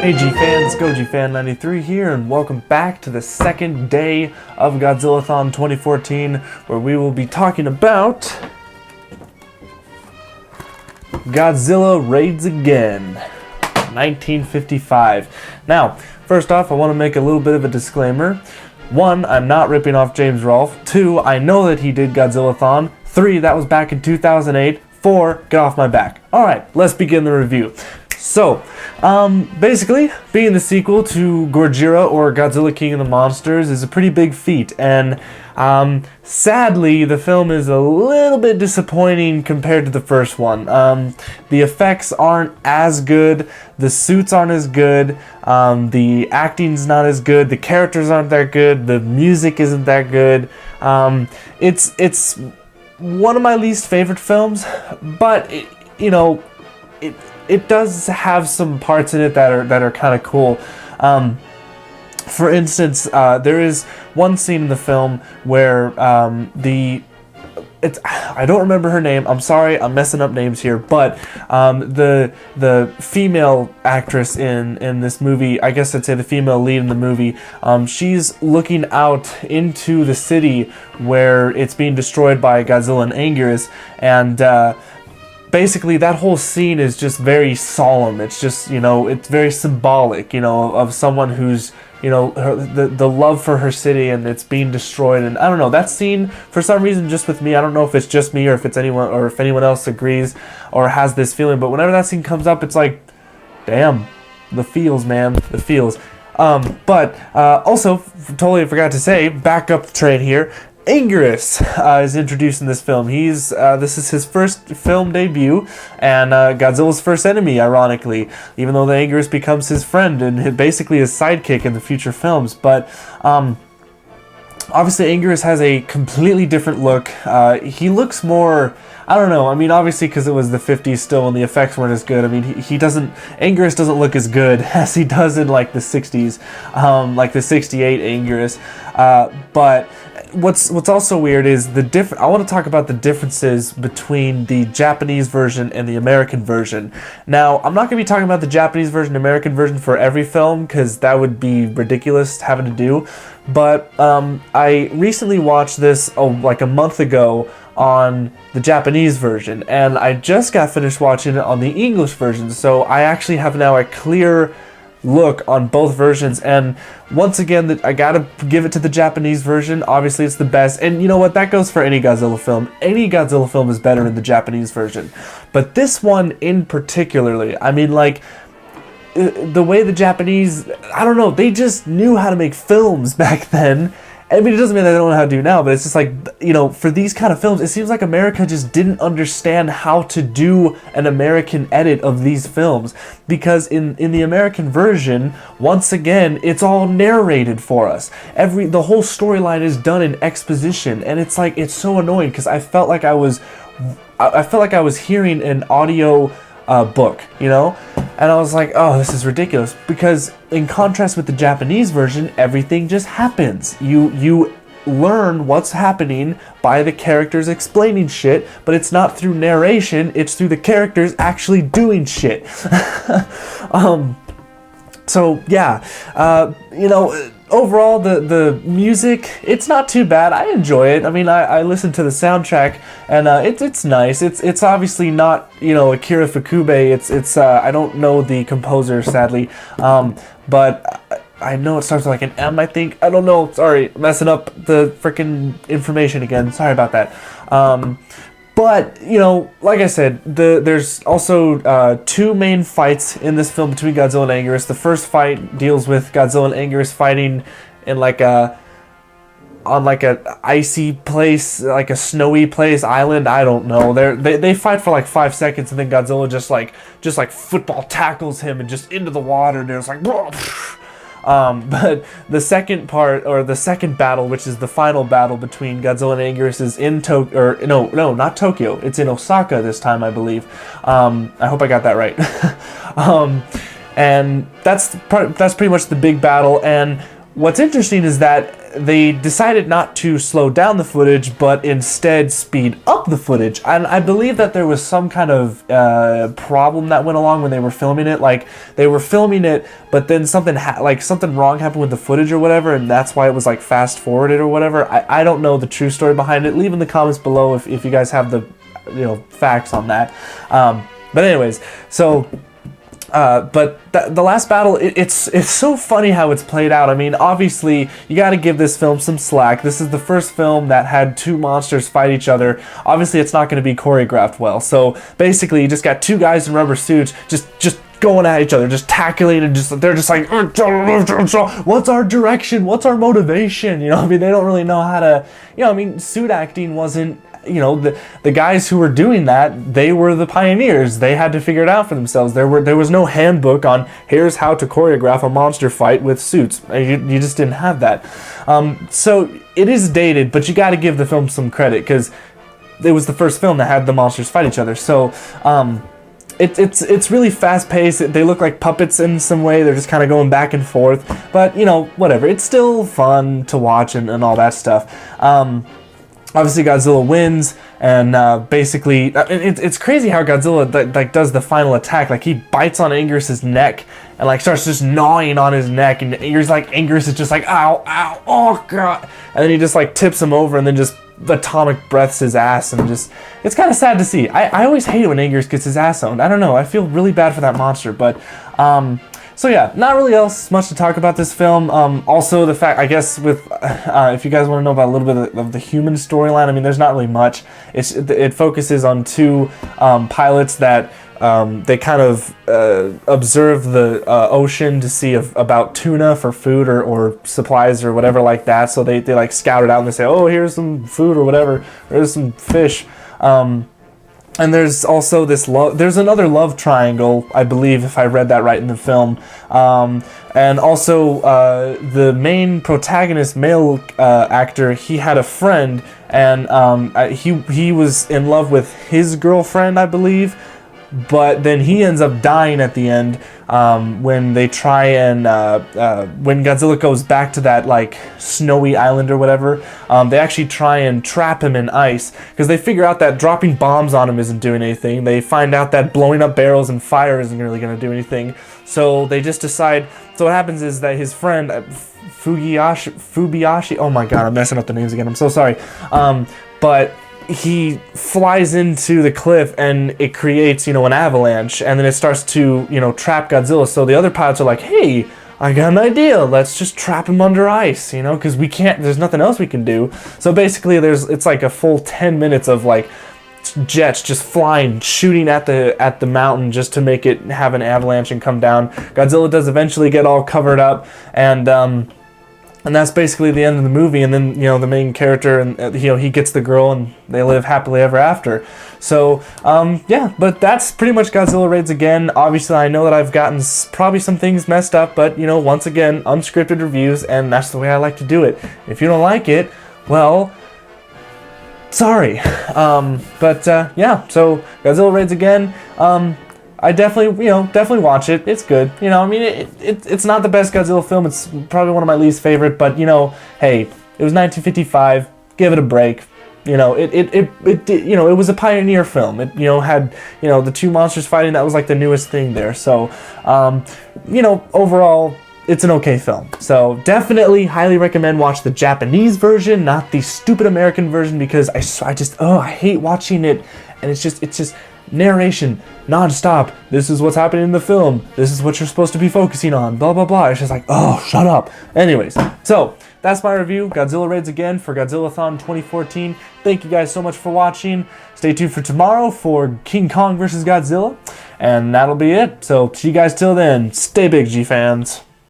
Hey G-Fans, GojiFan93 here, and welcome back to the second day of Godzilla-thon 2014, where we will be talking about Godzilla Raids Again, 1955. Now, first off, I want to make a little bit of a disclaimer. 1, I'm not ripping off James Rolfe. 2, I know that he did Godzilla-thon. 3, that was back in 2008. 4, get off my back. Alright, let's begin the review. So, basically, being the sequel to Gojira or Godzilla King of the Monsters is a pretty big feat, and sadly, the film is a little bit disappointing compared to the first one. The effects aren't as good, the suits aren't as good, the acting's not as good, the characters aren't that good, the music isn't that good. It's one of my least favorite films, but it does have some parts in it that are kind of cool. For instance, there is one scene in the film where I don't remember her name. I'm sorry, I'm messing up names here, but the female actress in this movie, I guess I'd say the female lead in the movie, she's looking out into the city where it's being destroyed by Godzilla and Anguirus, and basically, that whole scene is just very solemn. It's just, it's very symbolic, of someone who's, the love for her city and it's being destroyed. And I don't know, that scene, for some reason, just with me, I don't know if it's just me or if it's anyone, or if anyone else agrees or has this feeling, but whenever that scene comes up, it's like, damn, the feels, man, the feels. Also, totally forgot to say, back up the train here, Anguirus is introduced in this film. This is his first film debut, and Godzilla's first enemy, ironically, even though the Anguirus becomes his friend and basically his sidekick in the future films. But obviously Anguirus has a completely different look. He looks more, I don't know, I mean, obviously because it was the 50s still and the effects weren't as good. I mean, Anguirus doesn't look as good as he does in like the 60s, like the 68 Anguirus. But what's also weird is I want to talk about the differences between the Japanese version and the American version. Now, I'm not going to be talking about the Japanese version and American version for every film, because that would be ridiculous having to do. But I recently watched this like a month ago on the Japanese version, and I just got finished watching it on the English version, so I actually have now a clear look on both versions. And once again, I gotta give it to the Japanese version. Obviously it's the best, and you know what, that goes for any Godzilla film. Any Godzilla film is better in the Japanese version, but this one in particularly, I mean, like, the way the Japanese, I don't know, they just knew how to make films back then. I mean, it doesn't mean they don't know how to do now, but it's just like, for these kind of films, it seems like America just didn't understand how to do an American edit of these films. Because in the American version, once again, it's all narrated for us. The whole storyline is done in exposition, and it's like, it's so annoying, because I felt like I was hearing an audio book, and I was like, oh, this is ridiculous, because in contrast with the Japanese version, everything just happens. You learn what's happening by the characters explaining shit, but it's not through narration, it's through the characters actually doing shit. So yeah, overall the music, it's not too bad. I enjoy it. I mean, I listen to the soundtrack, and it's nice. It's obviously not Akira Fukube. It's I don't know the composer, sadly, but I know it starts with like an M, I think. I don't know. Sorry, messing up the freaking information again. Sorry about that. But, like I said, there's also 2 main fights in this film between Godzilla and Anguirus. The first fight deals with Godzilla and Anguirus fighting in on a icy place, like a snowy place, island, I don't know. They fight for like 5 seconds, and then Godzilla just like football tackles him and just into the water, and there's like, but the second part, or the second battle, which is the final battle between Godzilla and Anguirus, is in no, not Tokyo. It's in Osaka this time, I believe. I hope I got that right. And that's pretty much the big battle. And what's interesting is that they decided not to slow down the footage, but instead speed up the footage. And I believe that there was some kind of problem that went along when they were filming it. Like, they were filming it, but then something wrong happened with the footage or whatever, and that's why it was like fast forwarded or whatever. I don't know the true story behind it. Leave in the comments below if you guys have the facts on that. But anyways, so. But the last battle, it's so funny how it's played out. I mean, obviously, you got to give this film some slack. This is the first film that had two monsters fight each other. Obviously, it's not going to be choreographed well. So basically, you just got two guys in rubber suits just going at each other, just tackling, and they're just like, what's our direction? What's our motivation? I mean, they don't really know how to. I mean, suit acting wasn't. The guys who were doing that, they were the pioneers. They had to figure it out for themselves. There was no handbook on here's how to choreograph a monster fight with suits. You just didn't have that. So it is dated, but you got to give the film some credit because it was the first film that had the monsters fight each other. So it's really fast paced. They look like puppets in some way. They're just kind of going back and forth. But whatever. It's still fun to watch and all that stuff. Obviously, Godzilla wins, and basically, it's crazy how Godzilla does the final attack. Like, he bites on Angus's neck and starts just gnawing on his neck, and Angus is just like, ow, ow, oh god, and then he just tips him over and then just atomic breaths his ass, and it's kind of sad to see. I always hate it when Angus gets his ass owned. I don't know. I feel really bad for that monster, but so yeah, not really much to talk about this film. Also, the fact, I guess, with if you guys want to know about a little bit of the human storyline, I mean, there's not really much. It focuses on two pilots that they kind of observe the ocean to see about tuna for food or supplies or whatever like that. So they scout it out and they say, oh, here's some food or whatever, or here's some fish. And there's also there's another love triangle, I believe, if I read that right in the film. And also, the main protagonist, male actor, he had a friend, and he was in love with his girlfriend, I believe. But then he ends up dying at the end when they try and when Godzilla goes back to that snowy island or whatever. They actually try and trap him in ice because they figure out that dropping bombs on him isn't doing anything. They find out that blowing up barrels and fire isn't really going to do anything. So they just decide. So what happens is that his friend Fubiashi. Oh my god, I'm messing up the names again. I'm so sorry. But he flies into the cliff and it creates, an avalanche, and then it starts to, trap Godzilla. So the other pilots are like, hey, I got an idea. Let's just trap him under ice, because there's nothing else we can do. So basically it's like a full 10 minutes of jets just flying, shooting at the mountain just to make it have an avalanche and come down. Godzilla does eventually get all covered up, and that's basically the end of the movie. And then, the main character, and he gets the girl, and they live happily ever after. So, yeah, but that's pretty much Godzilla Raids Again. Obviously, I know that I've gotten probably some things messed up, but, once again, unscripted reviews, and that's the way I like to do it. If you don't like it, well, sorry. Yeah, so Godzilla Raids Again, I definitely watch it. It's good. I mean, it's not the best Godzilla film. It's probably one of my least favorite, but hey, it was 1955. Give it a break. It was a pioneer film. It had the two monsters fighting. That was the newest thing there. So, overall, it's an okay film. So definitely highly recommend watch the Japanese version, not the stupid American version, because I hate watching it, and it's just narration non-stop. This is what's happening in the film. This is what you're supposed to be focusing on. Blah blah blah. It's just oh, shut up. Anyways, so that's my review. Godzilla Raids Again for Godzilla-thon 2014. Thank you guys so much for watching. Stay tuned for tomorrow for King Kong vs. Godzilla, and that'll be it. So see you guys till then. Stay big, G fans.